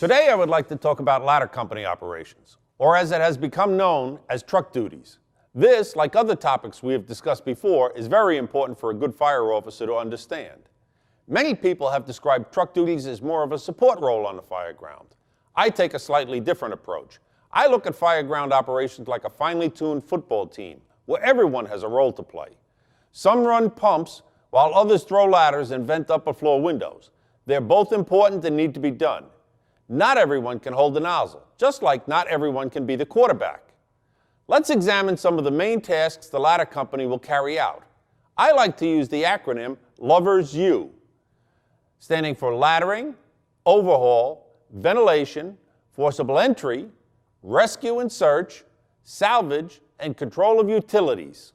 Today I would like to talk about ladder company operations, or as it has become known as truck duties. This, like other topics we have discussed before, is very important for a good fire officer to understand. Many people have described truck duties as more of a support role on the fire ground. I take a slightly different approach. I look at fire ground operations like a finely tuned football team, where everyone has a role to play. Some run pumps, while others throw ladders and vent upper floor windows. They're both important and need to be done. Not everyone can hold the nozzle, just like not everyone can be the quarterback. Let's examine some of the main tasks the ladder company will carry out. I like to use the acronym LOVERS U, standing for laddering, overhaul, ventilation, forcible entry, rescue and search, salvage, and control of utilities.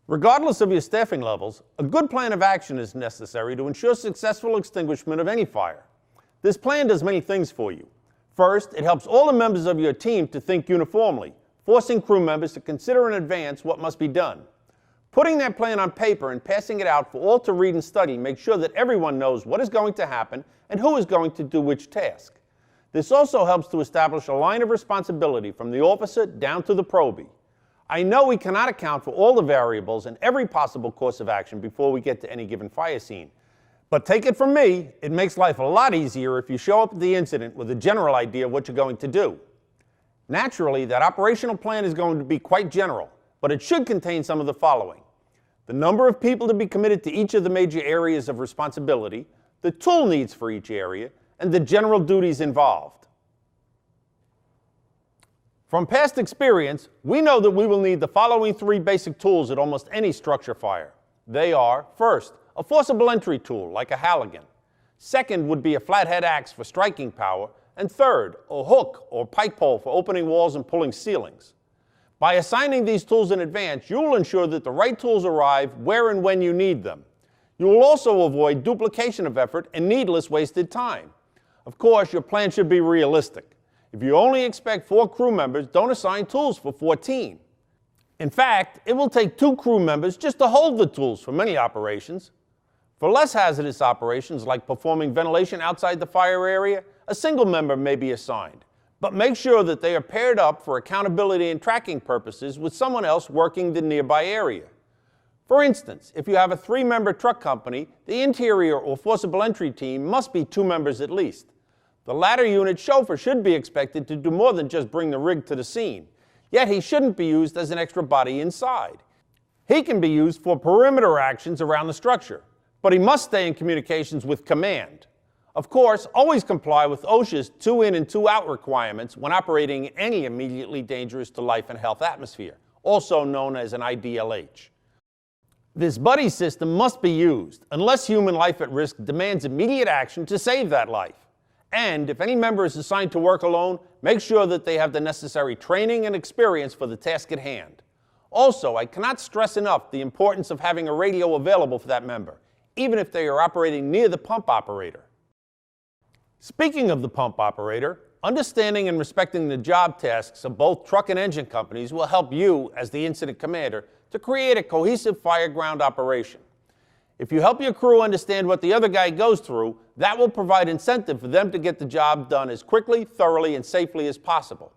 Regardless of your staffing levels, a good plan of action is necessary to ensure successful extinguishment of any fire. This plan does many things for you. First, it helps all the members of your team to think uniformly, forcing crew members to consider in advance what must be done. Putting that plan on paper and passing it out for all to read and study makes sure that everyone knows what is going to happen and who is going to do which task. This also helps to establish a line of responsibility from the officer down to the probie. I know we cannot account for all the variables and every possible course of action before we get to any given fire scene. But take it from me, it makes life a lot easier if you show up at the incident with a general idea of what you're going to do. Naturally, that operational plan is going to be quite general, but it should contain some of the following: the number of people to be committed to each of the major areas of responsibility, the tool needs for each area, and the general duties involved. From past experience, we know that we will need the following three basic tools at almost any structure fire. They are, first, a forcible entry tool like a Halligan. Second would be a flathead axe for striking power. And third, a hook or pike pole for opening walls and pulling ceilings. By assigning these tools in advance, you will ensure that the right tools arrive where and when you need them. You will also avoid duplication of effort and needless wasted time. Of course, your plan should be realistic. If you only expect 4 crew members, don't assign tools for 14. In fact, it will take 2 crew members just to hold the tools for many operations. For less hazardous operations like performing ventilation outside the fire area, a single member may be assigned. But make sure that they are paired up for accountability and tracking purposes with someone else working the nearby area. For instance, if you have a 3-member truck company, the interior or forcible entry team must be 2 members at least. The ladder unit chauffeur should be expected to do more than just bring the rig to the scene. Yet he shouldn't be used as an extra body inside. He can be used for perimeter actions around the structure, but he must stay in communications with command. Of course, always comply with OSHA's 2 in and 2 out requirements when operating in any immediately dangerous to life and health atmosphere, also known as an IDLH. This buddy system must be used unless human life at risk demands immediate action to save that life. And if any member is assigned to work alone, make sure that they have the necessary training and experience for the task at hand. Also, I cannot stress enough the importance of having a radio available for that member, even if they are operating near the pump operator. Speaking of the pump operator, understanding and respecting the job tasks of both truck and engine companies will help you, as the incident commander, to create a cohesive fire ground operation. If you help your crew understand what the other guy goes through, that will provide incentive for them to get the job done as quickly, thoroughly, and safely as possible.